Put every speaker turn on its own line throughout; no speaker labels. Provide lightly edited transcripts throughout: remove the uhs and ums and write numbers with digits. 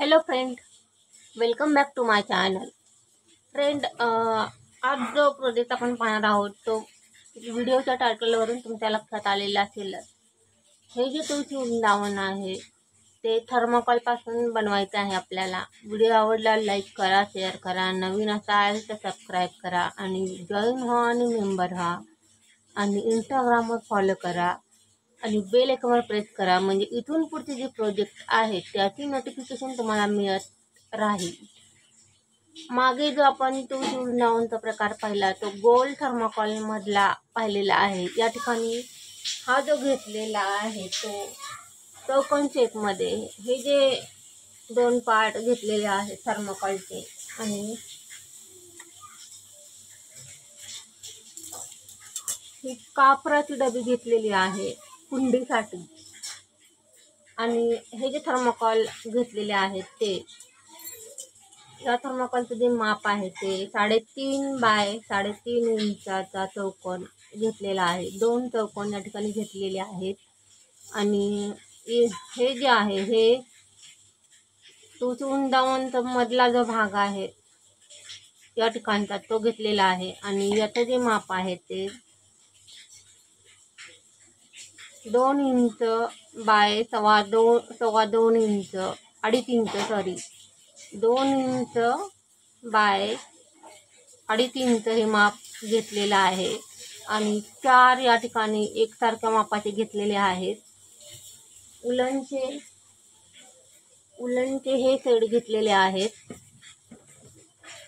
Hello friend, welcome back to my channel. Friend, आज जो project आपण पाहणार आहोत तो व्हिडिओच्या टायटलवरून तुमच्या लक्षात आलेला असेल. हे जे तुमची वृंदावन आहे ते थर्मोकॉलपासून बनवायचं आहे आपल्याला. व्हिडिओ आवडला लाईक करा, शेअर करा, नवीन असाल तर सबस्क्राईब करा आणि जॉईन व्हा आणि मेंबर व्हा आणि इंस्टाग्रामवर फॉलो करा आणि बेल आयकॉनवर प्रेस करा, म्हणजे इथून पुढचे जे प्रोजेक्ट आहेत त्याची नोटिफिकेशन तुम्हाला मिळत राहील. मागे जो आपण तुळशी वृंदावनचा प्रकार पाहिला तो गोल्ड थर्माकोल मधला पाहिलेला आहे. या ठिकाणी हा जो घेतलेला आहे तो चौकोन शेपमध्ये हे जे दोन पार्ट घेतलेले आहेत थर्माकोलचे आणि ही कापराची डबी घेतलेली आहे कुंडीसाठी. आणि हे जे थर्माकोल घेतलेले आहेत ते या थर्माकोलचं जे माप आहे ते 3.5 बाय 3.5 इंचाचा चौकोन घेतलेला आहे. 2 चौकोन या ठिकाणी घेतलेले आहेत आणि हे जे आहे हे तुळशी वृंदावनचा मधला जो भाग आहे या ठिकाणचा तो घेतलेला आहे आणि याचं जे माप आहे ते 2 इंच बाय सव्वा दोन inch 2.5 inch 2 inch by 2.5 inch हे माप घेतलेलं आहे आणि 4 या ठिकाणी एकसारख्या मापाचे घेतलेले आहेत. उलनचे हे सेट घेतलेले आहेत.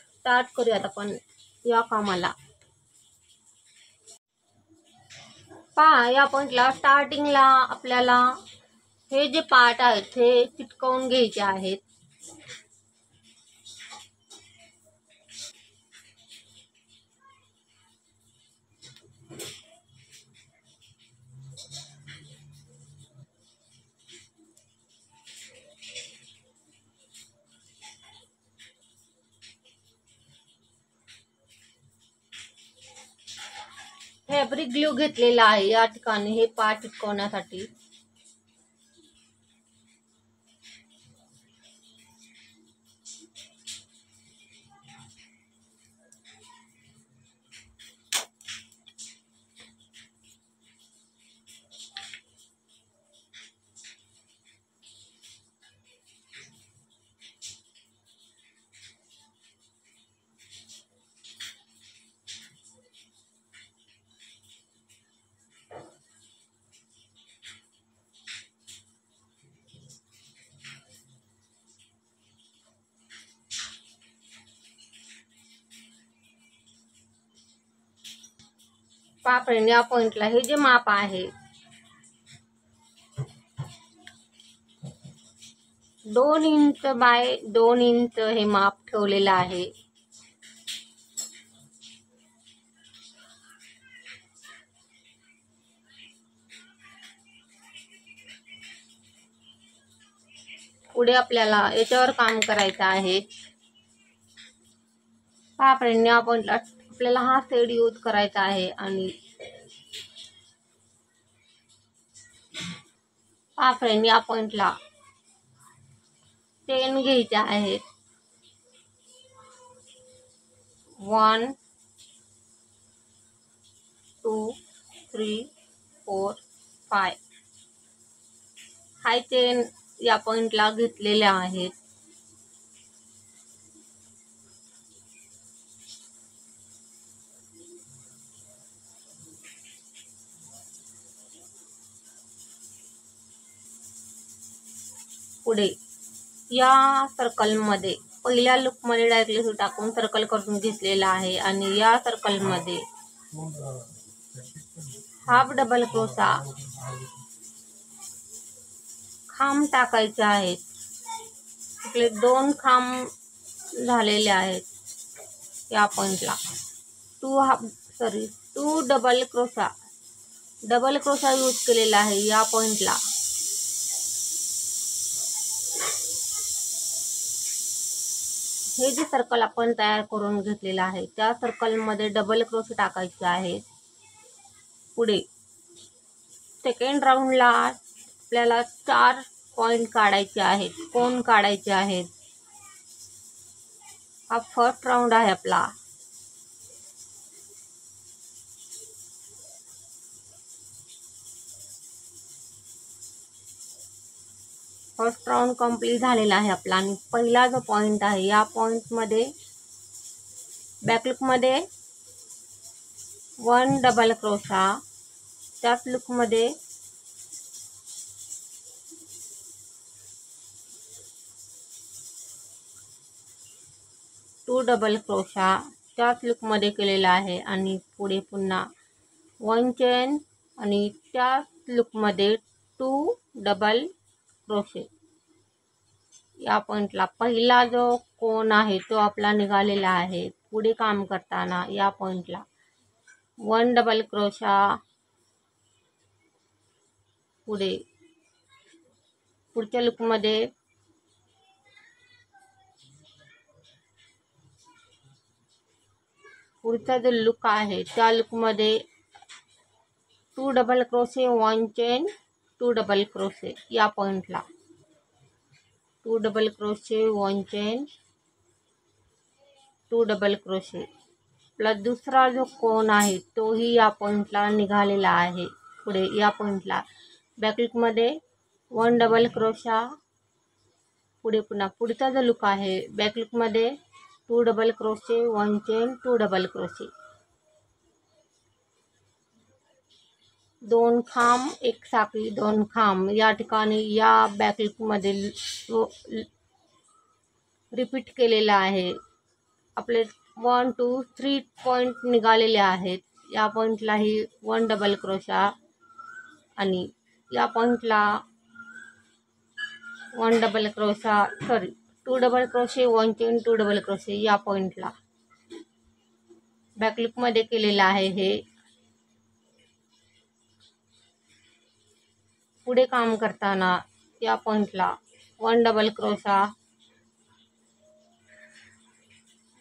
स्टार्ट करूयात आपण या कामाला. पहा, या पॉइंटला स्टार्टिंगला आपल्याला हे जे पार्ट आहेत हे चिटकवून घ्यायचे आहेत. फॅब्रिक ग्लू घेतलेला आहे या ठिकाणी हे पार्ट चिटकवण्यासाठी. पहा फ्रेंड, या पॉइंटला हे जे माप आहे 2 इंच बाय 2 इंच हे माप ठेवलेलं आहे. पुढे आपल्याला याच्यावर काम करायचं आहे. पहा फ्रेंड, या पॉइंटला आपल्याला हा सेट यूज करायचा आहे आणि पहा फ्रेंड, या पॉइंटला चेन घ्यायच्या आहेत. 1 2 3 4 5 हाय चेन या पॉइंटला घेतलेल्या आहेत. पुढे या सर्कलमध्ये पहिल्या लूपमध्ये डायरेक्टली टाकून सर्कल करून घेतलेला आहे आणि या सर्कलमध्ये हाफ डबल क्रोशा खांब टाकायचे आहेत. आपले 2 खांब झालेले आहेत. या पॉइंटला 2 डबल क्रोशा यूज केलेला आहे. या पॉइंटला हे जे सर्कल आपण तयार करून घेतलेलं आहे त्या सर्कलमध्ये डबल क्रोशे टाकायचे आहे. पुढे सेकंड राऊंडला आपल्याला 4 पॉइंट काढायचे आहेत, कोन काढायचे आहेत. हा फर्स्ट राऊंड आहे आपला. फर्स्ट राऊंड कंप्लीट झालेला आहे आपला. आणि पहिला जो पॉइंट आहे, या पॉइंटमध्ये बॅकलूकमध्ये 1 डबल क्रोशा, त्याच लूपमध्ये 2 डबल क्रोशा त्याच लूपमध्ये केलेला आहे. आणि पुढे पुन्हा 1 चेन आणि त्याच लूपमध्ये 2 डबल क्रोशे. या पॉइंटला पहिला जो कोन आहे तो आपला निघालेला आहे. पुढे काम करताना या पॉइंटला 1 डबल क्रोशा, पुढच्या लूपमध्ये पुढचा जो लूक आहे त्या लूकमध्ये 2 double crochet, 1 chain, 2 double crochet. या पॉइंटला 2 double crochet, 1 chain, 2 double crochet. Plus दुसरा जो कोन आहे तोही या पॉइंटला निघालेला आहे. पुढे या पॉइंटला बॅकलूकमध्ये 1 डबल क्रोशा, पुढे पुन्हा पुढचा जो लूक आहे बॅकलूकमध्ये 2 double crochet, 1 chain, 2 double crochet. 2 खांब, 1 साखळी, 2 खांब या ठिकाणी या बॅकलूकमध्ये रिपीट केलेला आहे. आपले 1 2 3 पॉइंट निघालेले आहेत. या पॉइंटलाही 1 डबल क्रोशा आणि या पॉइंटला 1 double crochet, 2 double crochet, 1 chain, 2 double crochet. या पॉइंटला बॅकलूकमध्ये केलेला आहे. हे पुढे काम करताना या पॉइंटला 1 डबल क्रोशा,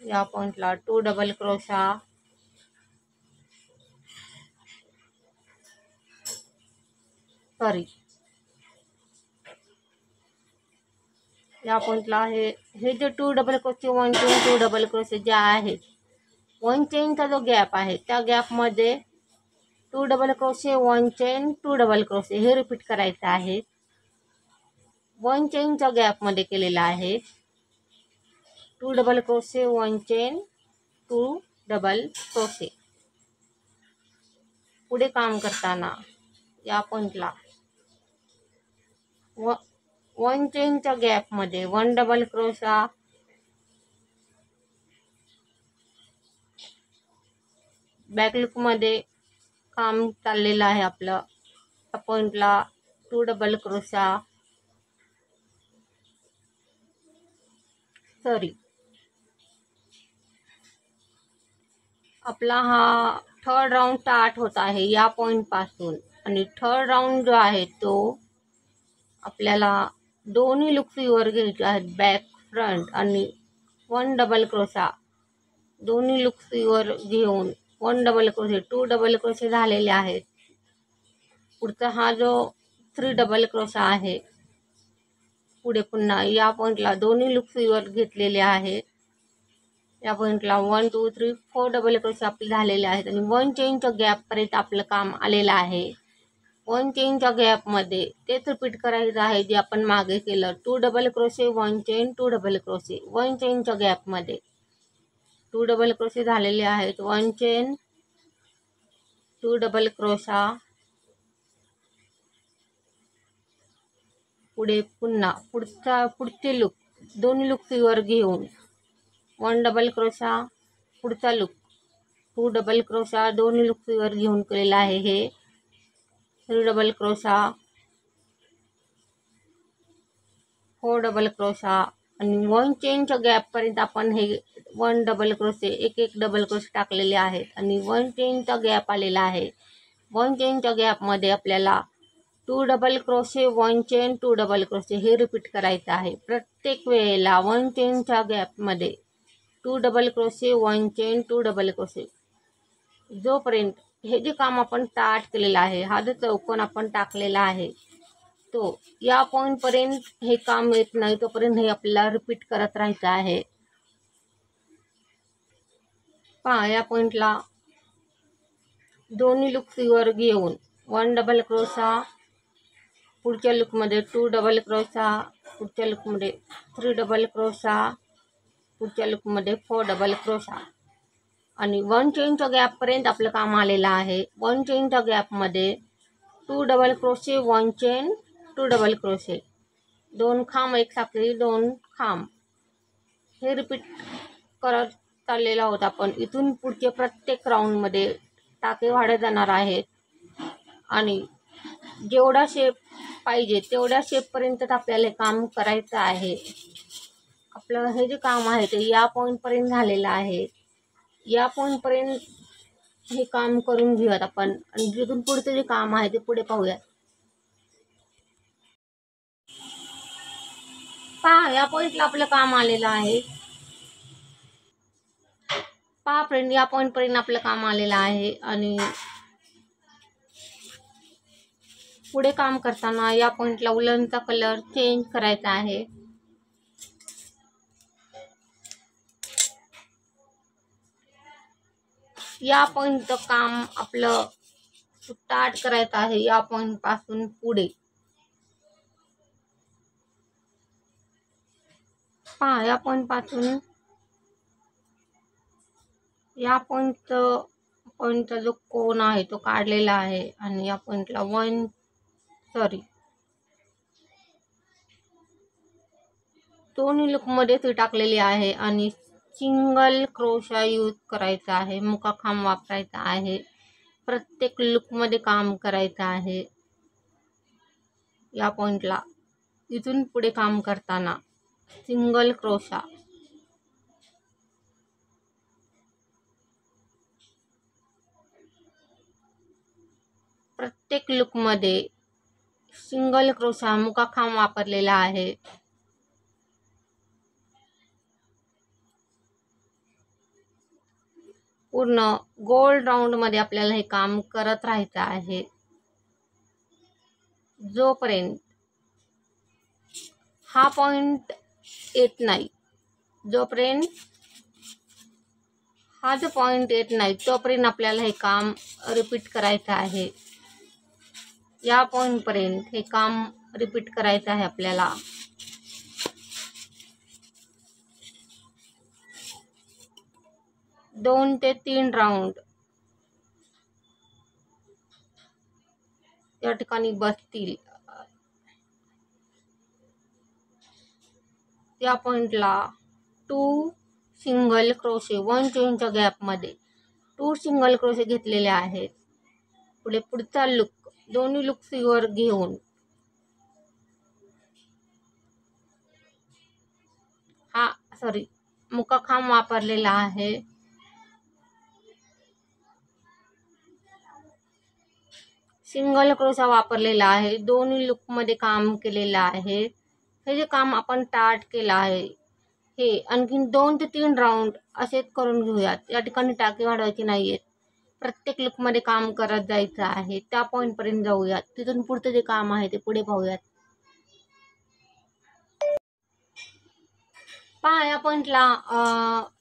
या पॉइंटला 2 डबल क्रोशा, या पॉइंटला हे जे 2 double crochet, 1 chain, 2 double crochet जे आहेत, 1 चेनचा जो गॅप आहे त्या गॅपमध्ये 2 double crochet, 1 chain, 2 double crochet हे रिपीट करायचं आहे. 1 चेनच्या गॅपमध्ये केलेला आहे. 2 double crochet, 1 chain, 2 double crochet. पुढे काम करताना या पॉइंटला 1 चेनच्या गॅपमध्ये 1 डबल क्रोशा, बॅकलूकमध्ये काम चाललेलं आहे आपलं. या पॉइंटला 2 डबल क्रोशा, आपला हा थर्ड राऊंड स्टार्ट होत आहे या पॉइंट पासून. आणि थर्ड राऊंड जो आहे तो आपल्याला दोन्ही लुक्सीवर घ्यायचे आहेत, बॅक फ्रंट. आणि 1 डबल क्रोशा दोन्ही लुक्सीवर घेऊन 1 डबल क्रोशे, 2 डबल क्रोशे झालेले आहेत. पुढचा हा जो 3 डबल क्रोशा आहे, पुढे पुन्हा या पॉइंटला दोन्ही लुक्सीवर घेतलेले आहेत. या पॉइंटला 1 2 3 4 डबल क्रोशे आपले झालेले आहेत. आणि 1 चेनच्या गॅपपर्यंत आपलं काम आलेलं आहे. 1 चेनच्या गॅपमध्ये तेच रिपीट करायचं आहे जे आपण मागे केलं. 2 double crochet, 1 chain, 2 double crochet. 1 चेनच्या गॅपमध्ये 2 double crochet झालेले आहेत. 1 चेन, 2 डबल क्रोशा. पुढे पुन्हा पुढचे लूक दोन्ही लुक्सीवर घेऊन 1 डबल क्रोशा, पुढचा लूक 2 डबल क्रोशा दोन्ही लुक्सीवर घेऊन केलेला आहे. हे 3 डबल क्रोशा, 4 डबल क्रोशा. आणि 1 चेनच्या गॅपपर्यंत आपण हे 1 डबल क्रोशे, एक डबल क्रोशे टाकलेले आहेत. आणि 1 चेनचा गॅप आलेला आहे. 1 चेनच्या गॅपमध्ये आपल्याला 2 double crochet, 1 chain, 2 double crochet हे रिपीट करायचं आहे. प्रत्येक वेळेला 1 चेनच्या गॅपमध्ये 2 double crochet, 1 chain, 2 double crochet. जोपर्यंत हे जे काम आपण स्टार्ट केलेलं आहे, हा जो चौकोन आपण टाकलेला आहे येतो या पॉईंट पर्यंत हे काम येत नाही तोपर्यंत हे आपल्याला रिपीट करत राहायचं आहे। पहा या पॉईंटला दोन्ही लूप वर घेऊन 1 डबल क्रोशा, पुढच्या लूपमध्ये 2 डबल क्रोशा, पुढच्या लूपमध्ये 3 डबल क्रोशा, पुढच्या लूपमध्ये 4 डबल क्रोशा आणि 1 चेनच्या गॅप पर्यंत आपलं काम आलेलं आहे। 1 चेनच्या गॅपमध्ये 2 double crochet, 1 chain, 2 double crochet, 2 खांब, एक साखळी, 2 खांब, हे रिपीट करत चाललेलो आहोत आपण। इथून पुढचे प्रत्येक राऊंडमध्ये टाके वाढत जाणार आहेत आणि जेवढा शेप पाहिजे तेवढ्या शेपपर्यंत आपल्याला हे काम करायचं आहे। आपलं हे जे काम आहे ते या पॉईंटपर्यंत झालेलं आहे। या पॉईंटपर्यंत हे काम करून घेऊयात आपण आणि जिथून पुढचं जे काम आहे ते पुढे पाहूयात। पहा या पॉईंटला आपलं काम आलेलं आहे। पहा फ्रेंड या पॉईंटपर्यंत आपलं काम आलेलं आहे आणि पुढे काम करताना या पॉईंटला उलनचा कलर चेंज करायचा आहे। या पॉईंटचं काम आपलं स्टार्ट करायचं आहे या पॉईंट पासून पुढे। पहा या पॉईंट पासून या पॉईंटचा जो कोन आहे तो काढलेला आहे आणि या पॉईंटला दोन्ही लूपमध्ये ती टाकलेली आहे आणि सिंगल क्रोशा यूज करायचा आहे, मुका खांब वापरायचा आहे, प्रत्येक लूपमध्ये काम करायचं आहे। या पॉईंटला इथून पुढे काम करताना सिंगल क्रोशा, प्रत्येक लूपमध्ये सिंगल क्रोशा, मुका खांब वापरलेला आहे। पूर्ण गोल राऊंड मध्ये आपल्याला हे काम करत राहायचं आहे जोपर्यंत हा पॉइंट येत नाही। जोपर्यंत हा जो पॉइंट येत नाही तोपर्यंत आपल्याला हे काम रिपीट करायचं आहे। या पॉइंट पर्यंत हे काम रिपीट करायचं आहे आपल्याला। दोन ते 3 राऊंड या ठिकाणी बसतील। या पॉइंटला 2 सिंगल क्रोशे 1 चेनच्या गॅप मध्ये 2 सिंगल क्रोशे घेतलेले आहेत। पुढचा लूप दोन्ही लूप वर घेऊन मुका खांब वापरलेला आहे। सिंगल क्रोशा वापरलेला आहे, दोन्ही लूप मध्ये काम केलेलं आहे। हे जे काम आपण स्टार्ट केलं आहे हे आणखीन 2 ते 3 राऊंड असेच करून घेऊयात। या ठिकाणी टाके वाढवायचे नाहीयेत, प्रत्येक लूप मध्ये काम करत जायचं आहे। त्या पॉइंट पर्यंत जाऊयात, तिथून पुढचं जे काम आहे ते पुढे पाहूयात। पहा या पॉइंटला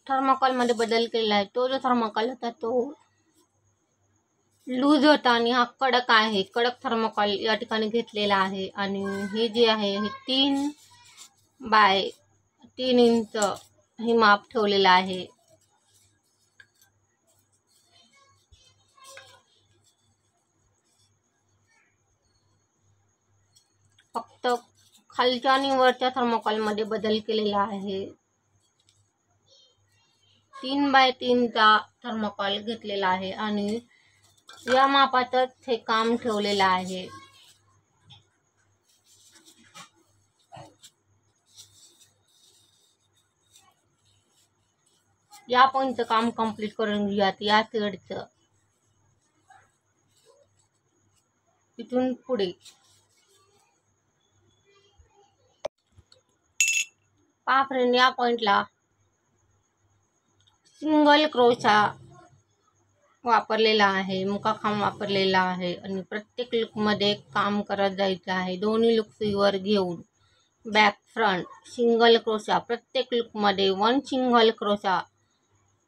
थर्माकोल मध्ये बदल केलेला आहे। तो जो थर्माकोल होता तो लूज होता आणि हा कडक आहे। कडक थर्माकोल या ठिकाणी घेतलेला आहे आणि हे जे आहे हे 3 बाय 3 इंच हे माप ठेवलेलं आहे। फक्त खालच्या आणि वरच्या थर्माकोल मध्ये बदल केलेला आहे। 3 बाय 3 चा थर्माकोल घेतलेला आहे आणि या मापातच हे काम ठेवलेलं आहे। या पॉइंटचं काम कंप्लीट करून घेऊयात। या साइडचं इथून पुढे पहा फ्रेंड या पॉइंटला सिंगल क्रोशा वापरलेला आहे, मुकाखांब वापरलेला आहे आणि प्रत्येक लुकमध्ये काम करत जायचं आहे. दोन्ही लुक सुईवर घेऊन बॅक फ्रंट सिंगल क्रोशा, प्रत्येक लुकमध्ये 1 सिंगल क्रोशा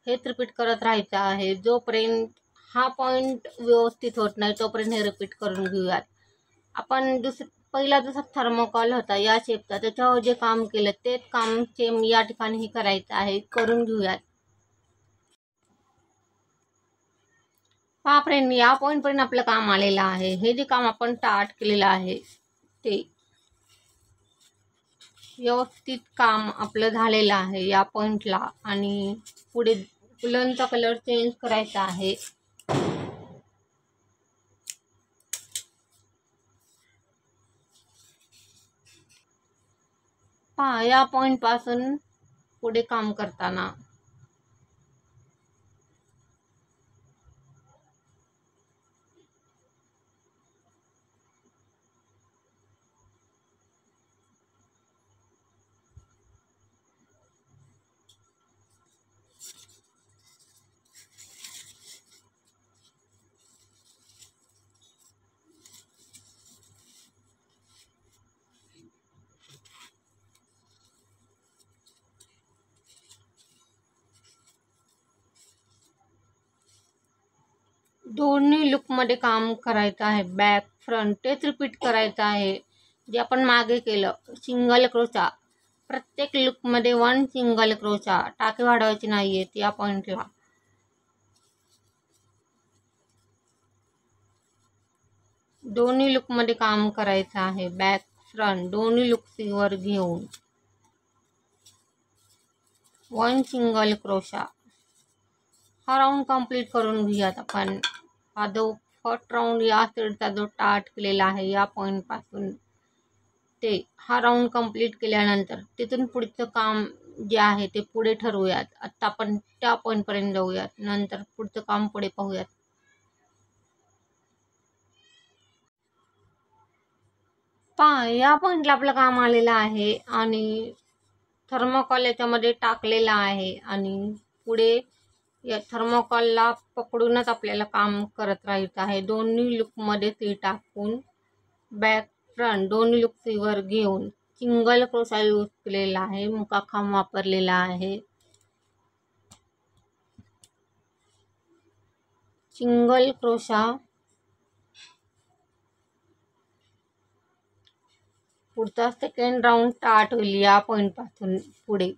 हेच रिपीट करत राहायचं आहे. जोपर्यंत हा पॉईंट व्यवस्थित होत नाही तोपर्यंत हे रिपीट करून घेऊयात. आपण पहिला जसा थर्मोकॉल होता या शेपचा, त्याच्यावर जे काम केलं तेच काम सेम या ठिकाणीही करायचं आहे. करून घेऊयात. पहा फ्रेंड, या पॉईंटपर्यंत आपलं काम आलेलं आहे. हे जे काम आपण स्टार्ट केलेलं आहे ते व्यवस्थित काम आपलं झालेलं आहे या पॉईंटला. आणि पुढे फुलांचा कलर चेंज करायचा आहे. पहा, या पॉईंट पासून पुढे काम करताना दोन्ही लुकमध्ये काम करायचं आहे. बॅक फ्रंट तेच रिपीट करायचं आहे जे आपण मागे केलं. सिंगल क्रोशा, प्रत्येक लुकमध्ये 1 सिंगल क्रोशा, टाके वाढवायचे नाही आहेत या पॉईंटला. दोन्ही लुकमध्ये काम करायचं आहे. बॅक फ्रंट दोन्ही लुक सीवर घेऊन 1 सिंगल क्रोशा. हा राऊंड कंप्लीट करून घेऊयात आपण. हा जो फर्स्ट राऊंड या साईडचा जो स्टार्ट केलेला आहे या पॉईंट पासून ते हा राऊंड कंप्लीट केल्यानंतर तिथून पुढचं काम जे आहे ते पुढे ठरवूयात. आता आपण त्या पॉईंटपर्यंत जाऊयात, नंतर पुढचं काम पुढे पाहूयात. पहा, या पॉईंटला आपलं काम आलेलं आहे आणि थर्मोकॉल याच्यामध्ये टाकलेला आहे आणि पुढे या थर्मोकॉलला पकडूनच आपल्याला काम करत राहायचं आहे. दोन्ही लुकमध्ये ती टाकून बॅक फ्रंट दोन्ही लुक सीवर घेऊन सिंगल क्रोशा यूज केलेला आहे. मुकाखांब वापरलेला आहे. सिंगल क्रोशा, पुढचा सेकंड राऊंड स्टार्ट होईल या पॉईंट पासून पुढे.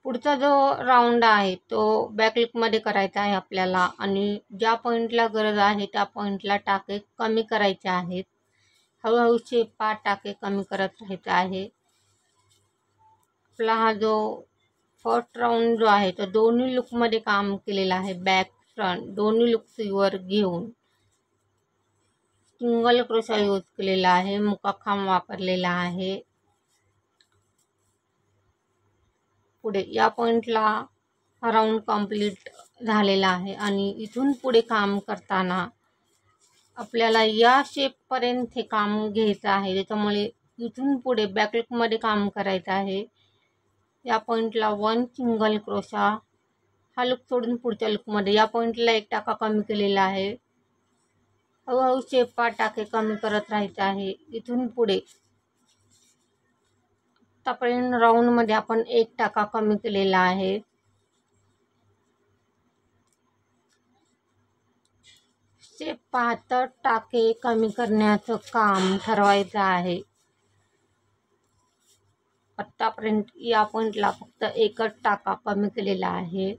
पुढचा जो राऊंड आहे तो बॅक लुकमध्ये करायचा आहे आपल्याला आणि ज्या पॉईंटला गरज आहे त्या पॉईंटला टाके कमी करायचे आहेत. हळूहळू शेपा टाके कमी करत राहायचे आहे. आपला हा जो फर्स्ट राऊंड जो आहे तो दोन्ही लुकमध्ये काम केलेला आहे. बॅक फ्रंट दोन्ही लुक सीवर घेऊन सिंगल क्रोशा यूज केलेला आहे. मुकाखांब वापरलेला आहे. पुढे या पॉईंटला हा राऊंड कंप्लीट झालेला आहे आणि इथून पुढे काम करताना आपल्याला या शेपपर्यंत हे काम घ्यायचं आहे. त्याच्यामुळे इथून पुढे बॅक लुकमध्ये काम करायचं आहे. या पॉईंटला 1 सिंगल क्रोशा, हा लुक सोडून पुढच्या लुकमध्ये या पॉईंटला 1 टाका कमी केलेला आहे. हळूहळू शेपा टाके कमी करत राहायचे आहे. इथून पुढे आतापर्यंत राऊंडमध्ये आपण 1 टाका कमी केलेला आहे. शेप पाहता टाके कमी करण्याचं काम ठरवायचं आहे. आतापर्यंत या पॉईंटला फक्त 1च टाका कमी केलेला आहे.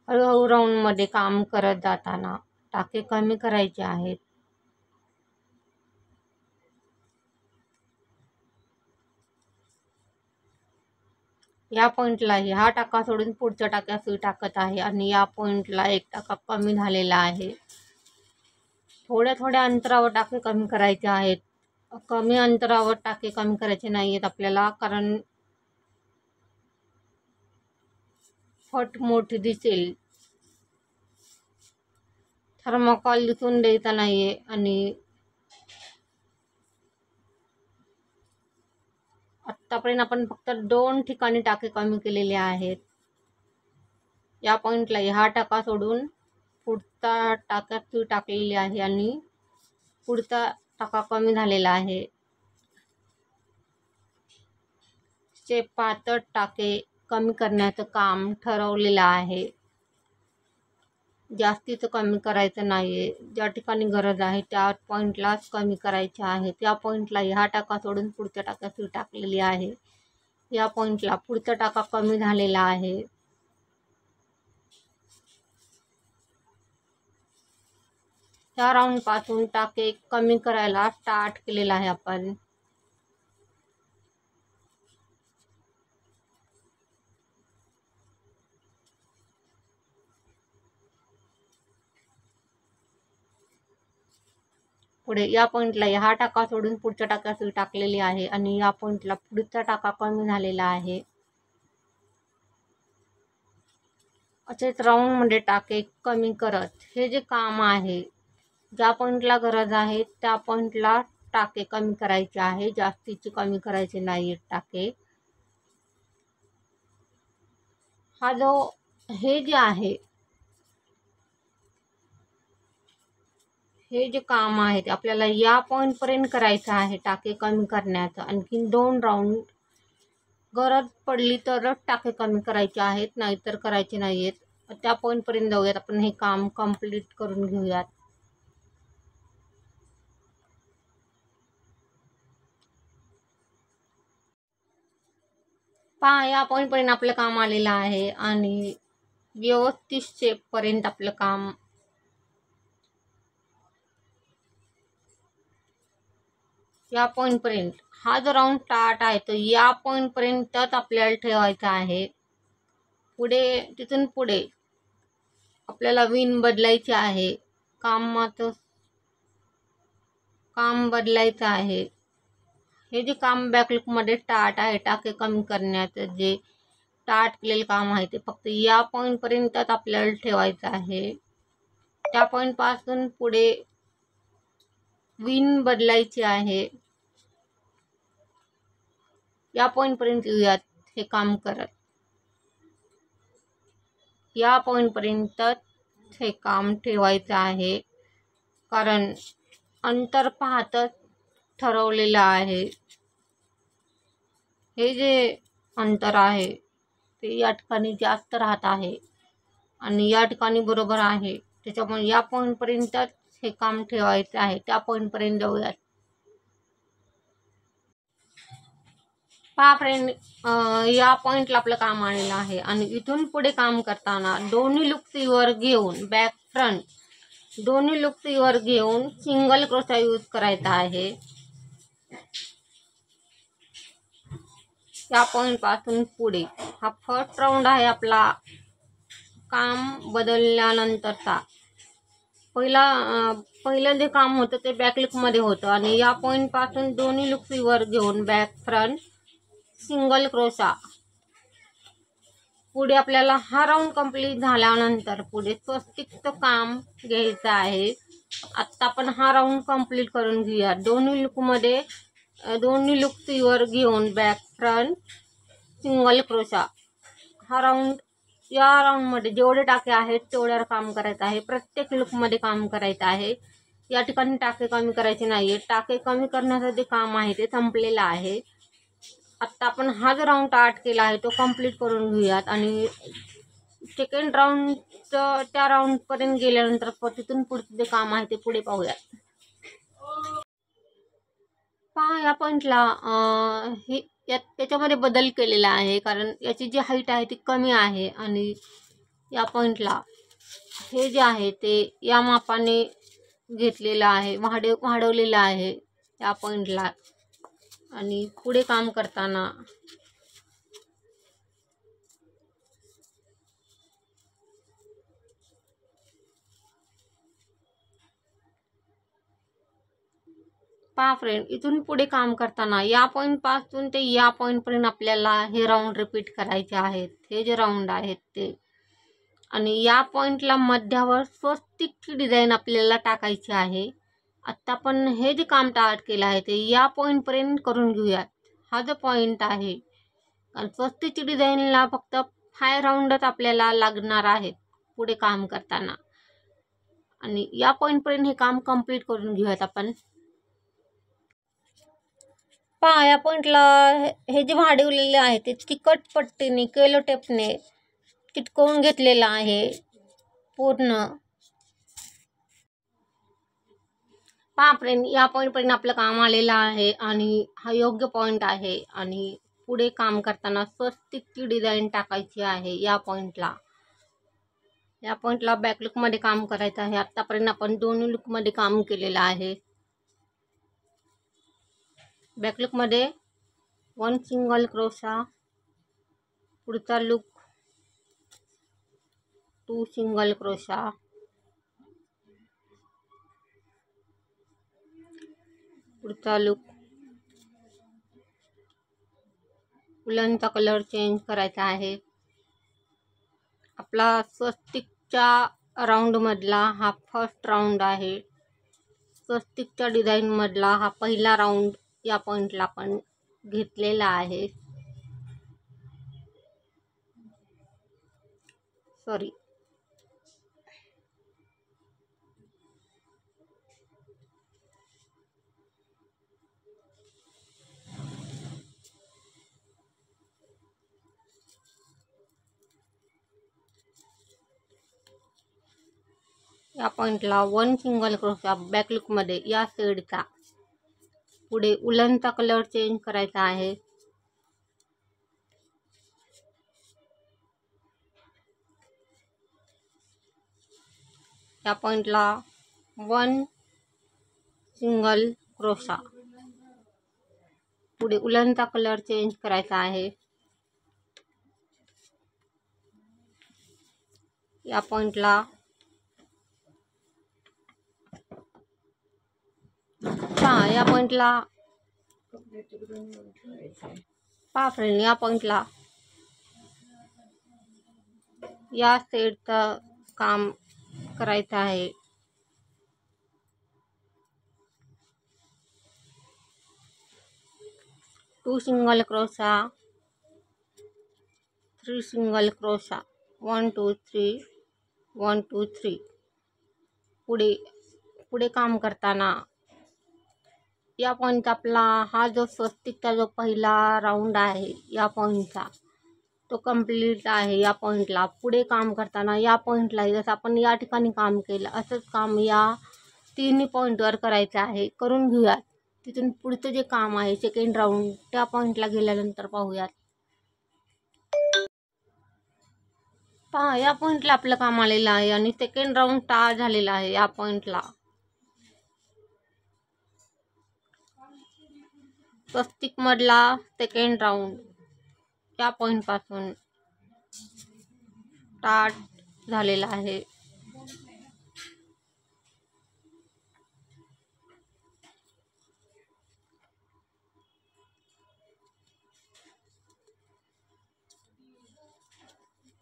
हळूहळू राऊंडमध्ये काम करत जाताना टाके कमी करायचे आहेत. या पॉईंटलाही हा टाका सोडून पुढच्या टाक्यात सुई टाकत आहे आणि या पॉईंटला 1 टाका कमी झालेला आहे. थोड्या थोड्या अंतरावर टाके कमी करायचे आहेत. कमी अंतरावर टाके कमी करायचे नाही आहेत आपल्याला, कारण फट मोठी दिसेल. थर्मोकॉल दिसून द्यायचा नाहीये आणि आत्तापर्यंत आपण फक्त 2 ठिकाणी टाके कमी केलेले आहेत. या पॉईंटला ह्या टाका सोडून पुढचा टाक्यात सुई टाकलेली आहे आणि पुढचा टाका कमी झालेला आहे. चे पातळ टाके कमी करण्याचं काम ठरवलेलं आहे. जास्तीचं कमी करायचं नाहीये. ज्या ठिकाणी गरज आहे त्या पॉईंटलाच कमी करायचे आहे. त्या पॉईंटला ह्या टाका सोडून पुढच्या टाक्यात सुई टाकलेली आहे. या पॉईंटला पुढचा टाका कमी झालेला आहे. ह्या राऊंड पासून टाके कमी करायला स्टार्ट केलेला आहे आपण. पुढे या पॉईंटला ह्या टाका सोडून पुढच्या टाक्यात सुई टाकलेली आहे आणि या पॉईंटला पुढचा टाका कमी झालेला आहे. असेच राऊंडमध्ये टाके कमी करत हे जे काम आहे, ज्या पॉईंटला गरज आहे त्या पॉईंटला टाके कमी करायचे आहे. जास्तीचे कमी करायचे नाही टाके. हे जे आहे, हे जे काम आहे ते आपल्याला या पॉईंटपर्यंत करायचं आहे टाके कमी करण्याचं. आणखीन 2 राऊंड गरज पडली तरच टाके कमी करायचे आहेत, नाहीतर करायचे नाही आहेत. त्या पॉईंटपर्यंत जाऊयात. आपण हे काम कंप्लीट करून घेऊयात. पहा, या पॉईंटपर्यंत आपलं काम आलेलं आहे आणि व्यवस्थित शेपपर्यंत आपलं काम या पॉईंटपर्यंत. हा जो राऊंड स्टार्ट आहे तो या पॉईंटपर्यंतच आपल्याला ठेवायचा आहे. तिथून पुढे आपल्याला विन बदलायची आहे. काम बदलायचं आहे. हे जे काम बॅकलुकमध्ये स्टार्ट आहे, टाके कमी करण्याचं जे स्टार्ट केलेलं काम आहे ते फक्त या पॉईंटपर्यंतच आपल्याला ठेवायचं आहे. त्या पॉईंटपासून पुढे विन बदलायची आहे. या पॉईंटपर्यंत येऊयात हे काम करत. या पॉईंटपर्यंतच हे काम ठेवायचं आहे, कारण अंतर पाहतच ठरवलेलं आहे. हे जे अंतर आहे ते या ठिकाणी जास्त राहत आहे आणि या ठिकाणी बरोबर आहे. त्याच्यामुळे या पॉईंटपर्यंतच हे काम ठेवायचं आहे. त्या पॉईंटपर्यंत जाऊयात. पहा फ्रेंड, या पॉईंटला आपलं काम आलेलं आहे आणि इथून पुढे काम करताना दोन्ही लूप सुईवर घेऊन बॅक फ्रंट दोन्ही लूप सुईवर घेऊन सिंगल क्रोशा यूज करायचा आहे. या पॉईंट पासून पुढे हा फर्स्ट राऊंड आहे आपला काम बदलल्यानंतरचा. पहिलं जे काम होतं ते बॅक लूपमध्ये होतं आणि या पॉईंट पासून दोन्ही लूप सुईवर घेऊन बॅक फ्रंट सिंगल क्रोशा. पुढे आपल्याला हा राऊंड कंप्लीट झाल्यानंतर पुढे स्वस्तिकचं काम घ्यायचं आहे. आत्ता आपण हा राऊंड कंप्लीट करून घेऊया. दोन्ही लूप सुईवर घेऊन बॅक फ्रंट सिंगल क्रोशा. या राऊंडमध्ये जेवढे टाके आहेत तेवढ्यावर काम करायचं आहे. प्रत्येक लूपमध्ये काम करायचं आहे. या ठिकाणी टाके कमी करायचे नाही. टाके कमी करण्याचं जे काम आहे ते संपलेलं आहे. आत्ता आपण हा जो राऊंड स्टार्ट केला आहे तो कंप्लीट करून घेऊयात आणि सेकंड राऊंड त्या राऊंडपर्यंत गेल्यानंतर तिथून पुढचं जे काम आहे ते पुढे पाहूयात. पहा, या पॉईंटला याच्यामध्ये बदल केलेला आहे, कारण याची जी हाईट आहे ती कमी आहे आणि या पॉईंटला हे जे आहे ते या मापाने घेतलेलं आहे, वाढवलेलं आहे या पॉईंटला. आणि पुढे काम करताना पहा फ्रेंड, इथून पुढे काम करताना या पॉईंटपासून ते या पॉईंटपर्यंत आपल्याला हे राऊंड रिपीट करायचे आहेत. हे जे राऊंड आहेत ते. आणि या पॉईंटला मध्यावर स्वस्तिकची डिझाईन आपल्याला टाकायची आहे. आत्ता आपण हे जे काम स्टार्ट केलं आहे ते या पॉईंटपर्यंत करून घेऊयात. हा जो पॉईंट आहे, कारण स्वस्तिकची डिझाईनला फक्त 5 राऊंडच आपल्याला लागणार आहेत पुढे काम करताना. आणि या पॉईंटपर्यंत हे काम कंप्लीट करून घेऊयात आपण. पहा, या पॉईंटला हे जे वाढवलेले आहे ते चिकट पट्टीने केलो टेपने चिटकवून घेतलेलं आहे पूर्ण. पहा फ्रेंड, या पॉईंटपर्यंत आपलं काम आलेलं आहे आणि हा योग्य पॉईंट आहे. आणि पुढे काम करताना स्वस्तिकची डिझाईन टाकायची आहे या पॉईंटला. या पॉईंटला बॅक लुकमध्ये काम करायचं आहे. आतापर्यंत आपण दोन्ही लुकमध्ये काम केलेलं आहे. बॅक लुकमध्ये 1 सिंगल क्रोशा, पुढचा लुक 2 सिंगल क्रोशा, पुढचा लुक उलनचा कलर चेंज करायचा आहे. आपला स्वस्तिकच्या राऊंड मधला हा फर्स्ट राऊंड आहे. स्वस्तिकच्या डिझाईन मधला हा पहिला राऊंड या पॉईंटला आपण घेतलेला आहे. सॉरी, या पॉईंटला 1 सिंगल क्रोशा बॅक लुकमध्ये या साईडचा. पुढे उलनचा कलर चेंज करायचा आहे. या पॉईंटला 1 सिंगल क्रोशा, पुढे उलनचा कलर चेंज करायचा आहे. या पॉईंटला या पॉईंटला पहा फ्रेंड, या पॉईंटला या साईडचं काम करायचं आहे. Two single crochet, 3 single crochet, 1 2 3 1 2 3. पुढे काम करताना या पॉईंट आपला हा जो स्वस्तिकचा जो पहिला राऊंड आहे या पॉईंटचा तो कंप्लीट आहे. या पॉईंटला पुढे काम करताना या पॉईंटला जसं आपण या ठिकाणी काम केलं असंच काम या तिन्ही पॉईंटवर करायचं आहे. करून घेऊयात. तिथून पुढचं जे काम आहे सेकंड राऊंड त्या पॉईंटला गेल्यानंतर पाहूयात. पहा, या पॉईंटला आपलं काम आलेलं आहे आणि सेकंड राऊंड स्टार्ट झालेला आहे. या पॉईंटला स्वस्तिक मधला सेकंड राऊंड या पॉईंट पासून स्टार्ट झालेला आहे.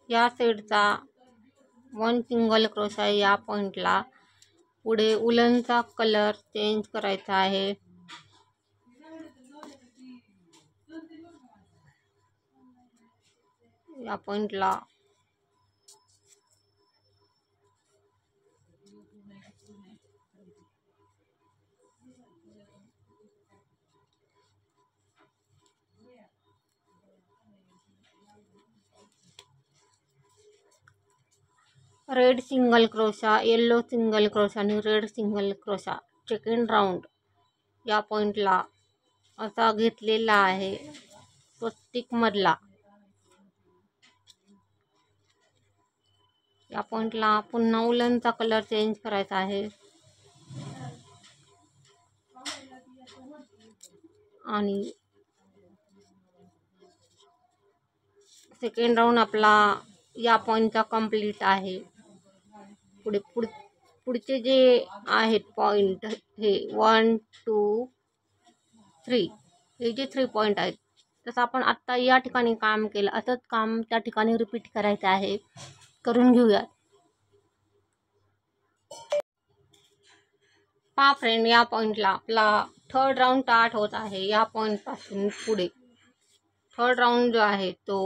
या साईडचा 1 सिंगल क्रोशा या पॉईंटला. पुढे उलनचा कलर चेंज करायचा आहे. या पॉईंटला red single crochet, yellow single crochet आणि red single crochet second round या पॉईंटला असा घेतलेला आहे स्वस्तिक मधला. या पॉईंटला पुन्हा उलनचा कलर चेंज करायचा आहे आणि सेकंड राऊंड आपला या पॉईंटचा कंप्लीट आहे. पुढचे जे आहेत पॉईंट हे 1 2 3 हे जे 3 पॉईंट आहेत तसं आपण आत्ता या ठिकाणी काम केलं असंच काम त्या ठिकाणी रिपीट करायचं आहे. करून घेऊयात. पहा फ्रेंड, या पॉईंटला आपला थर्ड राऊंड स्टार्ट होत आहे. या पॉईंट पासून पुढे थर्ड राऊंड जो आहे तो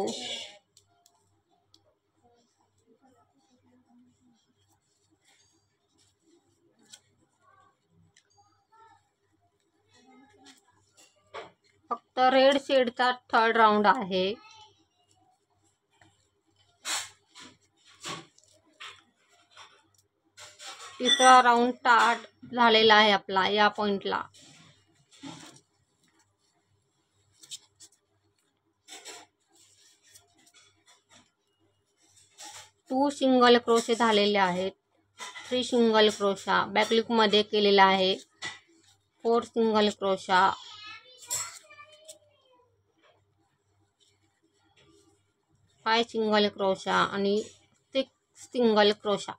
फक्त रेड शेडचा थर्ड राऊंड आहे. तिसरा राऊंड स्टार्ट झालेला आहे आपला या पॉइंटला. टू सिंगल क्रोशे झालेले आहेत. 3 सिंगल क्रोशा बॅकलूप मध्ये केलेला आहे. 4 सिंगल क्रोशा, 5 सिंगल क्रोशा आणि 6 सिंगल क्रोशा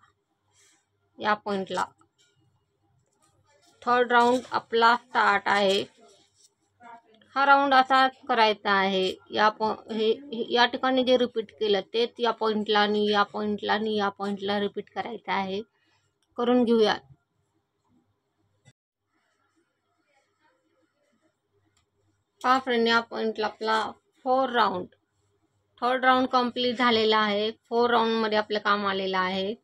या पॉइंटला. थर्ड राऊंड आपला स्टार्ट आहे. हा राऊंड असाच करायचा आहे. या ठिकाणी जे रिपीट केलं तेच या पॉइंटला आणि या पॉइंटला आणि या पॉइंटला रिपीट करायचं आहे. करून घेऊया. पहा फ्रेंड, या पॉइंटला आपला 4 राऊंड, थर्ड राऊंड कंप्लीट झालेला आहे. 4 राऊंड मध्ये आपलं काम आलेलं आहे.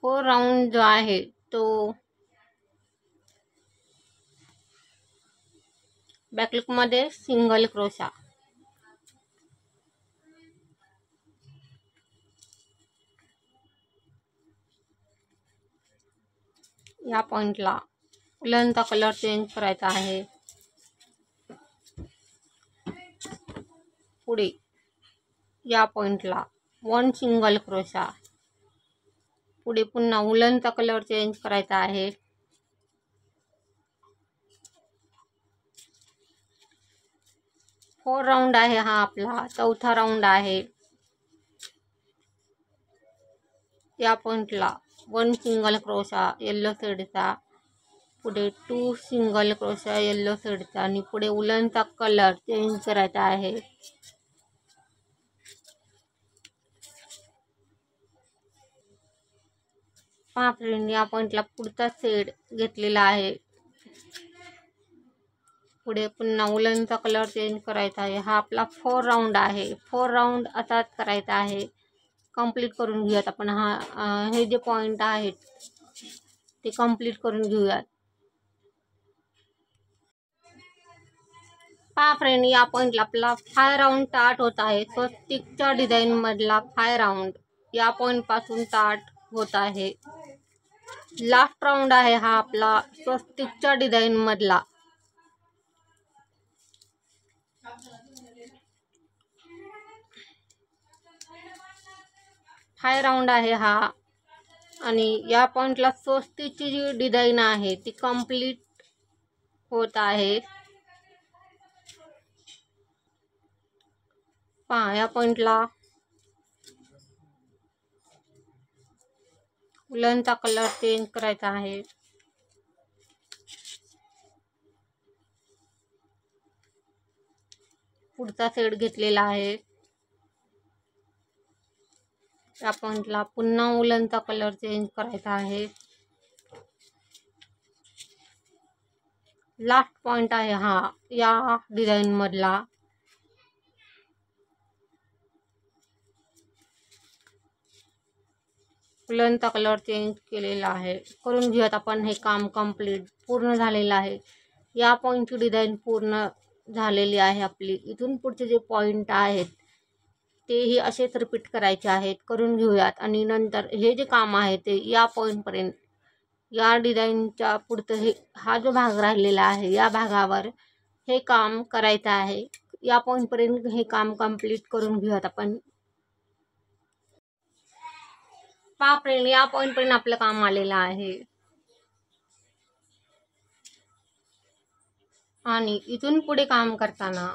फोर राऊंड जो आहे तो बॅकलूप मध्ये सिंगल क्रोशा, या पॉइंटला उलनचा कलर चेंज करायचा आहे. पुढे या पॉइंटला 1 सिंगल क्रोशा, पुढे पुन्हा उलनचा कलर चेंज करायचा आहे. फोर राऊंड आहे हा आपला चौथा राऊंड आहे. या पॉइंटला 1 सिंगल क्रोशा येलो शेडचा, पुढे 2 सिंगल क्रोशा येलो शेडचा आणि पुढे उलनचा कलर चेंज करायचा आहे. पहा फ्रेंड, या पॉइंटला पुढचा शेड घेतलेला आहे. पुढे पुन्हा उलनचा कलर चेंज करायचा आहे. हा आपला 4 राऊंड आहे. 4 राऊंड असाच करायचा आहे. कंप्लीट करून घेऊयात आपण. हे जे पॉइंट आहेत ते कंप्लीट करून घेऊयात. पहा फ्रेंड, या पॉइंटला आपला 5 राऊंड स्टार्ट होत आहे. स्वस्तिकच्या डिझाईन मधला 5 राऊंड या पॉइंट पासून स्टार्ट होत आहे. लास्ट राऊंड आहे हा आपला स्वस्तिकच्या डिझाईन मधला. हाय राऊंड आहे हा आणि या पॉइंटला स्वस्तिकची जी डिझाईन आहे ती कंप्लीट होत आहे. पहा, या पॉइंटला उलनचा कलर चेंज करायचा आहे. पुढचा शेड घेतलेला आहे. या पॉइंटला पुन्हा उलनचा कलर चेंज करायचा आहे. लास्ट पॉइंट आहे हा या डिझाईन मधला. उलनचा कलर चेंज केलेला आहे. करून घेऊयात आपण. हे काम कंप्लीट पूर्ण झालेलं आहे. या पॉइंटची डिझाईन पूर्ण झालेली आहे आपली. इथून पुढचे जे पॉइंट आहेत तेही असेच रिपीट करायचे आहेत. करून घेऊयात आणि नंतर हे जे काम आहे ते या पॉइंटपर्यंत, या डिझाईनच्या पुढचं हा जो भाग राहिलेला आहे या भागावर हे काम करायचं आहे. या पॉइंटपर्यंत हे काम कंप्लीट करून घेऊयात आपण. पहा फ्रेंड, या पॉइंटपर्यंत आपलं काम आलेलं आहे आणि इथून पुढे काम करताना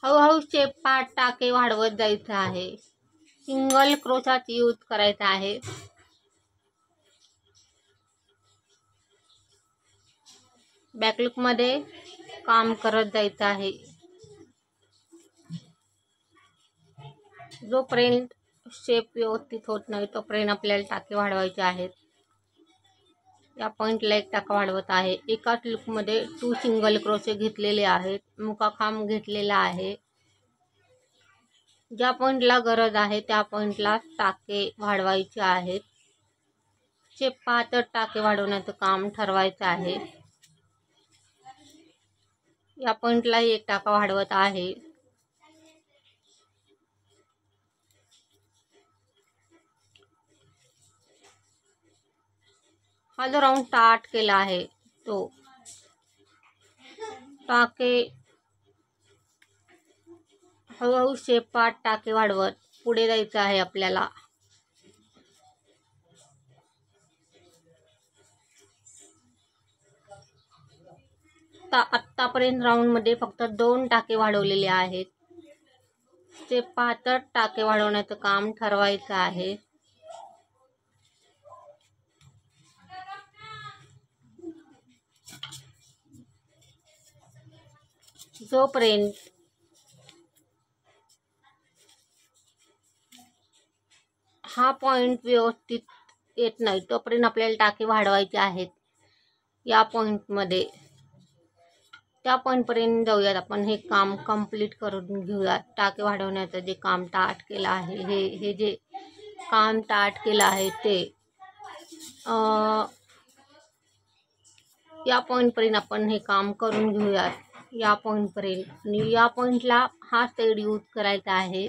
हळूहळू शेप पार्ट टाके वाढवत जायचं आहे. सिंगल क्रोशाचा यूज करायचा आहे. बॅकलूप मध्ये काम करत जायचं आहे. जोपर्यंत शेप व्यवस्थित होत नाही तोपर्यंत आपल्याला टाके वाढवायचे आहेत. या पॉईंटला एक टाका वाढवत आहे. एकाच लूपमध्ये 2 सिंगल क्रोशे घेतलेले आहेत. मुकाखांब घेतलेला आहे. ज्या पॉईंटला गरज आहे त्या पॉईंटला टाके वाढवायचे आहेत. शेप पाहत टाके वाढवण्याचं काम ठरवायचं आहे. या पॉईंटला एक टाका वाढवत आहे. हा जो राऊंड स्टार्ट केला आहे तो टाके हळूहळू शेप पाहत टाके वाढवत पुढे जायचं आहे आपल्याला. आत्तापर्यंत राऊंडमध्ये फक्त 2 टाके वाढवलेले आहेत. शेप पाहत टाके वाढवण्याचं काम ठरवायचं आहे. जोपर्यंत हा पॉईंट व्यवस्थित येत नाही तोपर्यंत आपल्याला टाके वाढवायचे आहेत. या पॉईंटमध्ये त्या पॉईंटपर्यंत जाऊयात. आपण हे काम कंप्लीट करून घेऊयात. टाके वाढवण्याचं जे काम स्टार्ट केलं आहे हे जे काम स्टार्ट केलं आहे ते या पॉईंटपर्यंत आपण हे काम करून घेऊयात. या पॉईंटपर्यंत आणि या पॉईंटला हा थ्रेड यूज करायचा आहे.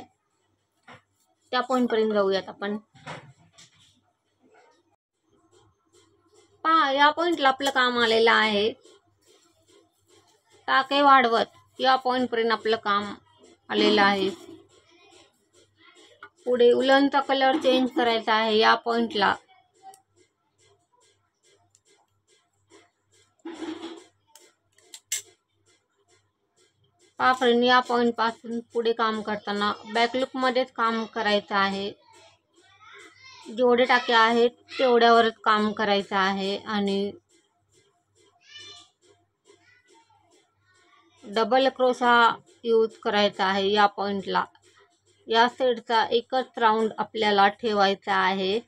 त्या पॉईंटपर्यंत जाऊयात आपण. पहा या पॉईंटला आपलं काम आलेलं आहे. टाके वाढवत या पॉईंटपर्यंत आपलं काम आलेलं आहे. पुढे उलनचा कलर चेंज करायचा आहे या पॉईंटला. पहा फ्रेंड, या पॉईंट पासून पुढे काम करताना बॅकलूप मध्येच काम करायचं आहे. जेवढे टाके आहेत तेवढ्यावरच काम करायचं आहे आणि डबल क्रोशा यूज करायचा आहे या पॉईंटला. या साईडचा एकच राऊंड आपल्याला ठेवायचा आहे.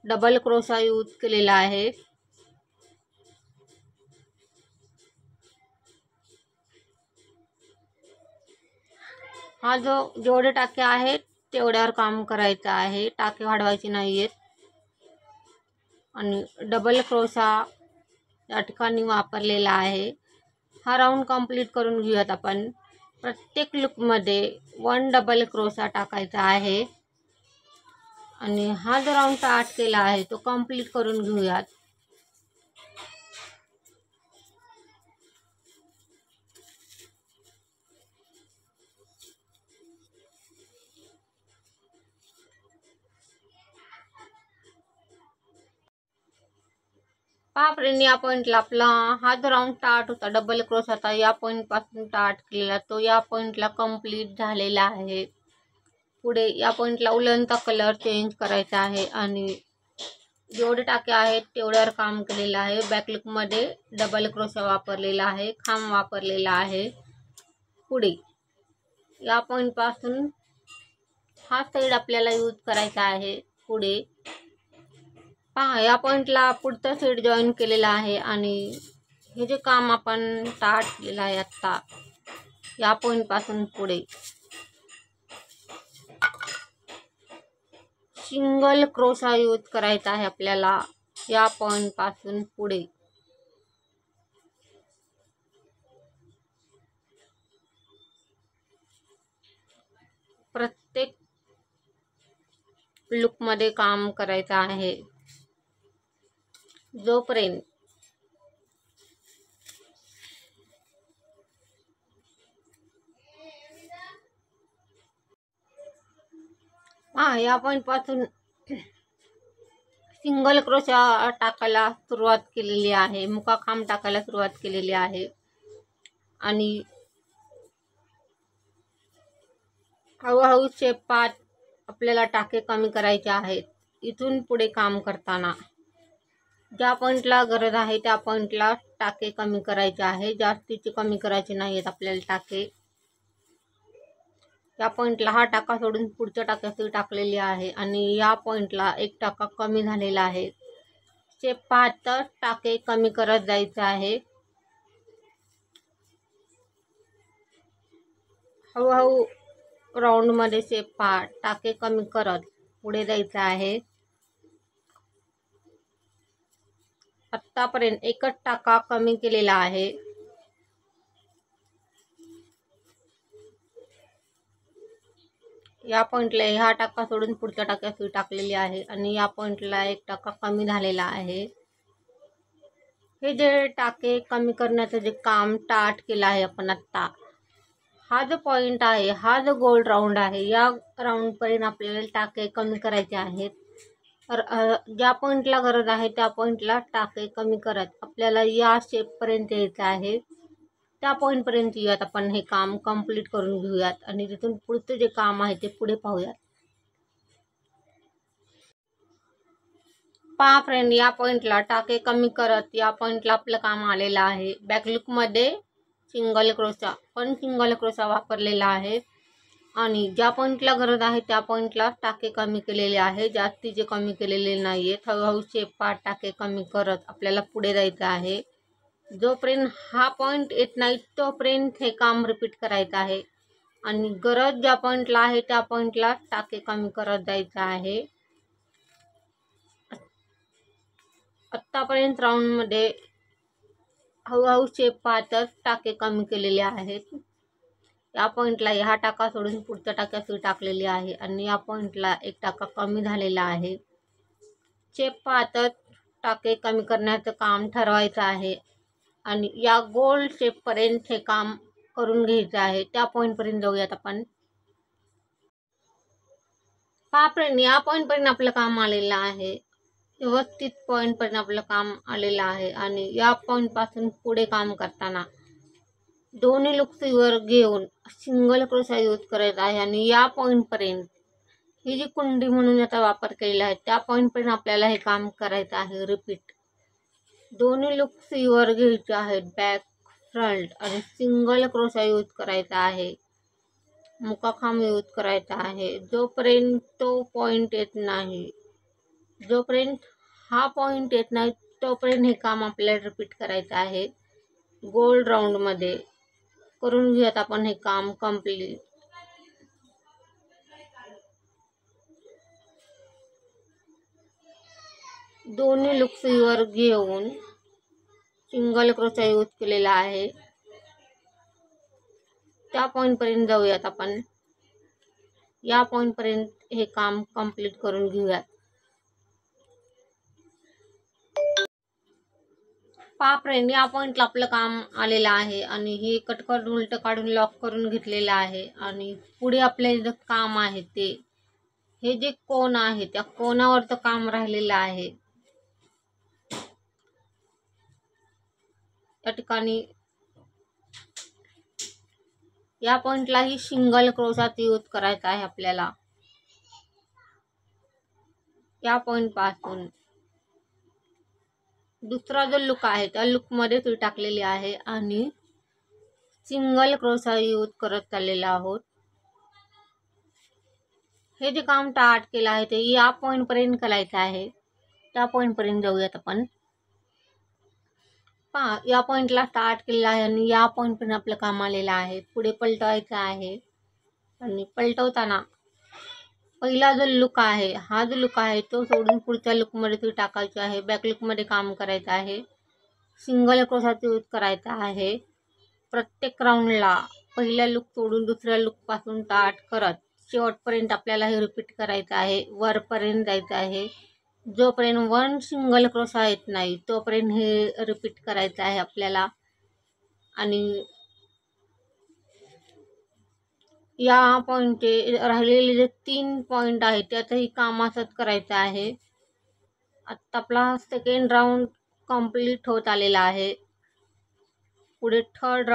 डबल क्रोशा यूज केलेला आहे. हा जो जेवढे टाके आहेत तेवढ्यावर काम करायचं आहे. टाके वाढवायचे नाही आहेत. आणि डबल क्रोशा या ठिकाणी वापरलेला आहे. हा राऊंड कंप्लीट करून घेऊयात आपण. प्रत्येक लूपमध्ये 1 डबल क्रोशा टाकायचा आहे. आणि हा जो राऊंड स्टार्ट केला आहे तो कंप्लीट करून घेऊयात. पहा फ्रेंड, या पॉईंटला आपला हा जो राऊंड स्टार्ट होता डबल क्रोशाचा या पॉईंट पासून स्टार्ट केलेला तो या पॉईंटला कंप्लीट झालेला आहे. पुढे या पॉईंटला उलनचा कलर चेंज करायचा आहे आणि जेवढे टाके आहेत तेवढ्यावर काम केलेलं आहे. बॅकलूपमध्ये डबल क्रोशा वापरलेला आहे. खांब वापरलेला आहे. पुढे या पॉईंट पासून हा साईड आपल्याला यूज करायचा आहे. पुढे पहा या पॉईंटला पुढचा सेट जॉईन केलेला आहे आणि हे जे काम आपण स्टार्ट केलेलं आहे आत्ता या पॉईंट पासून पुढे सिंगल क्रोशा यूज करायचा आहे आपल्याला. या पॉईंट पासून पुढे प्रत्येक लूपमध्ये काम करायचं आहे. जोपर्यंत या पॉईंट पासून सिंगल क्रोशा टाकायला सुरुवात केलेली आहे. मुकाखांब टाकायला सुरुवात केलेली आहे आणि हळूहळू शेप पाहत आपल्याला टाके कमी करायचे आहेत. इथून पुढे काम करताना ज्या पॉईंटला गरज आहे त्या पॉईंटला टाके कमी करायचे आहे. जास्तीचे कमी करायचे नाही आहेत आपल्याला टाके. या पॉईंटला हा टाका सोडून पुढच्या टाक्यात सुई टाकलेली आहे आणि या पॉईंटला एक टाका कमी झालेला आहे. शेप पाहत टाके कमी करत जायचं आहे. हळूहळू राऊंडमध्ये शेप पहा, टाके कमी करत पुढे जायचं आहे. आत्तापर्यंत एकच टाका कमी केलेला आहे. या पॉईंटला हा टाका सोडून पुढच्या टाक्यात सुई टाकलेली आहे आणि या पॉईंटला एक टाका कमी झालेला आहे. हे जे टाके कमी करण्याचं जे काम स्टार्ट केलं आहे आपण आत्ता, हा जो पॉईंट आहे, हा जो गोल राऊंड आहे, या राऊंडपर्यंत आपल्याला टाके कमी करायचे आहेत. ज्या पॉईंटला गरज आहे त्या पॉईंटला टाके कमी करत आपल्याला या शेपपर्यंत यायचं आहे. त्या पॉईंटपर्यंत येऊयात, आपण हे काम कंप्लीट करून घेऊयात आणि तिथून पुढचं जे काम आहे ते पुढे पाहूयात. पहा फ्रेंड, या पॉईंटला टाके कमी करत या पॉईंटला आपलं काम आलेलं आहे. बॅकलुकमध्ये सिंगल क्रोशा, पण सिंगल क्रोशा वापरलेला आहे आणि ज्या पॉईंटला गरज आहे त्या पॉईंटला टाके कमी केलेले आहे. जास्तीचे कमी केलेले नाही आहेत. हळूहळू शेप टाके कमी करत आपल्याला पुढे जायचं आहे. जोपर्यंत हा पॉईंट येत नाही तोपर्यंत हे काम रिपीट करायचं आहे आणि गरज ज्या पॉईंटला आहे त्या पॉईंटला टाके कमी करत जायचं आहे. आत्तापर्यंत राऊंडमध्ये हळूहळू शेप पाहतच टाके कमी केलेले आहेत. या पॉईंटला हा टाका सोडून पुढच्या टाक्यात सुई टाकलेली आहे आणि या पॉईंटला एक टाका कमी झालेला आहे. शेप पाहतच टाके कमी करण्याचं काम ठरवायचं आहे आणि या गोल शेपपर्यंत हे काम करून घ्यायचं आहे. त्या पॉईंटपर्यंत जाऊयात आपण. पहा फ्रेंड, या पॉईंटपर्यंत आपलं काम आलेलं आहे. व्यवस्थित पॉईंटपर्यंत आपलं काम आलेलं आहे आणि या पॉईंटपासून पुढे काम करताना दोन्ही लूक सुईवर घेऊन सिंगल क्रोशा यूज करायचा आहे आणि या पॉईंटपर्यंत ही जी कुंडी म्हणून याचा वापर केलेला आहे त्या पॉईंटपर्यंत आपल्याला हे काम करायचं आहे. रिपीट दोन्ही लूक सुईवर घ्यायचे आहेत, बॅक फ्रंट, आणि सिंगल क्रोशा यूज करायचा आहे. मुकाखांब यूज करायचा आहे. जोपर्यंत तो पॉईंट येत नाही, जोपर्यंत हा पॉईंट येत नाही तोपर्यंत हे काम आपल्याला रिपीट करायचं आहे. गोल राऊंडमध्ये करून घेऊयात आपण हे काम कंप्लीट. दोन्ही लूक सुईवर घेऊन सिंगल क्रोशा यूज केलेला आहे. त्या पॉईंटपर्यंत जाऊयात आपण. या पॉईंटपर्यंत हे काम कंप्लीट करून घेऊयात. पहा फ्रेंड, या पॉईंटला आपलं काम आलेलं आहे आणि हे कटकट उलट काढून लॉक करून घेतलेलं आहे आणि पुढे आपले जे काम आहे ते हे जे कोण आहे त्या कोणावरचं काम राहिलेलं आहे. त्या ठिकाणी या पॉईंटलाही सिंगल क्रोशाचा यूज करायचा आहे आपल्याला. या पॉईंट पासून दुसरा जो लुक आहे त्या लुकमध्ये सुई टाकलेली आहे आणि सिंगल क्रोशा यूज करत चाललेलो आहोत. हे जे काम स्टार्ट केलं आहे ते या पॉईंटपर्यंत करायचं आहे. त्या पॉईंटपर्यंत जाऊयात आपण. पहा, या पॉईंटला स्टार्ट केलेलं आहे आणि या पॉईंटपर्यंत आपलं काम आलेलं आहे. पुढे पलटवायचं आहे आणि पलटवताना पहिला जो लुक आहे, हा जो लुक आहे तो सोडून पुढच्या लुकमध्ये सुई टाकायची आहे. बॅक लुकमध्ये काम करायचं आहे. सिंगल क्रोशाचा यूज करायचा आहे. प्रत्येक राऊंडला पहिला लुक सोडून दुसऱ्या लुकपासून स्टार्ट करत शेवटपर्यंत आपल्याला हे रिपीट करायचं आहे. वरपर्यंत जायचं आहे. जोपर्यंत वन सिंगल क्रोशा येत नाही तोपर्यंत हे रिपीट करायचं आहे आपल्याला. आणि या पॉईंट राहिलेले जे 3 पॉईंट आहेत त्याचंही काम असंच करायचं आहे. आत्ता आपला सेकंड राऊंड कंप्लीट होत आलेला आहे. पुढे थर्ड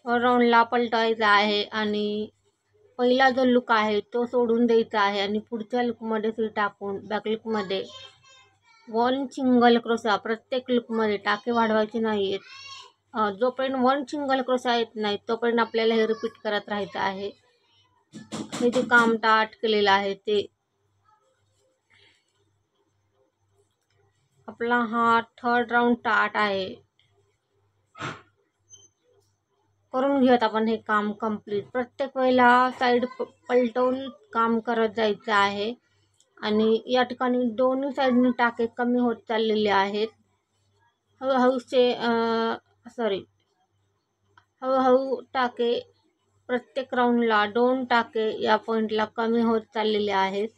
राऊंडला पलटवायचा आहे आणि पहिला जो लुक आहे तो सोडून द्यायचा आहे आणि पुढच्या लुकमध्ये सुई टाकून बॅक लुकमध्ये वन सिंगल क्रोसा प्रत्येक लूपमध्ये टाके वाढवायचे नाही आहेत. जोपर्यंत वन सिंगल क्रोसा येत नाही तोपर्यंत आपल्याला हे रिपीट करत राहायचं आहे. हे जे काम स्टार्ट केलेलं आहे ते आपला हा थर्ड राऊंड स्टार्ट आहे. करून घेऊयात आपण हे काम कंप्लीट. प्रत्येक वेळेला साईड पलटवून काम करत जायचं आहे. आणि या ठिकाणी दोन्ही साईडने टाके कमी होत चाललेले आहेत. हळूहळू टाके प्रत्येक राऊंडला 2 टाके या पॉईंटला कमी होत चाललेले आहेत.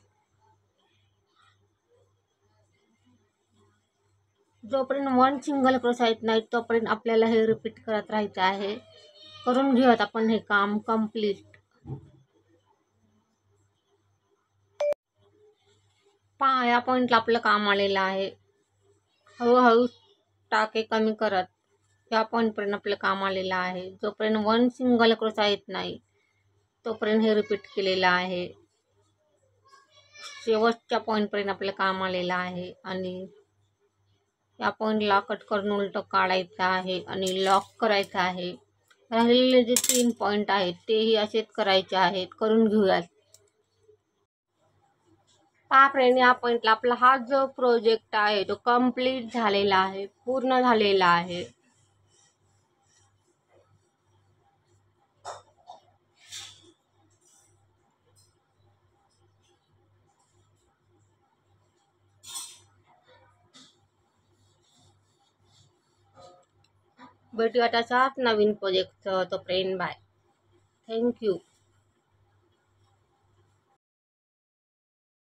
जोपर्यंत वन सिंगल क्रोसा येत नाही तोपर्यंत आपल्याला हे रिपीट करत राहायचं आहे. करून घेऊयात आपण हे काम कंप्लीट. पहा, या पॉईंटला आपलं काम आलेलं आहे. हळूहळू टाके कमी करत या पॉईंटपर्यंत आपलं काम आलेलं आहे. जोपर्यंत वन सिंगल क्रोसा येत नाही तोपर्यंत हे रिपीट केलेलं आहे. शेवटच्या पॉईंटपर्यंत आपलं काम आलेलं आहे. आणि या पॉईंटला कट करून उलटं काढायचं आहे आणि लॉक करायचं आहे. राहिलेले जे 3 पॉईंट आहेत तेही असेच करायचे आहेत. करून घेऊयात. पहा फ्रेंड, या पॉईंटला आपला हा जो प्रोजेक्ट आहे तो कंप्लीट झालेला आहे, पूर्ण झालेला आहे. भेटूया तसाच नवीन प्रोजेक्ट. तो फ्रेंड बाय. थँक्यू.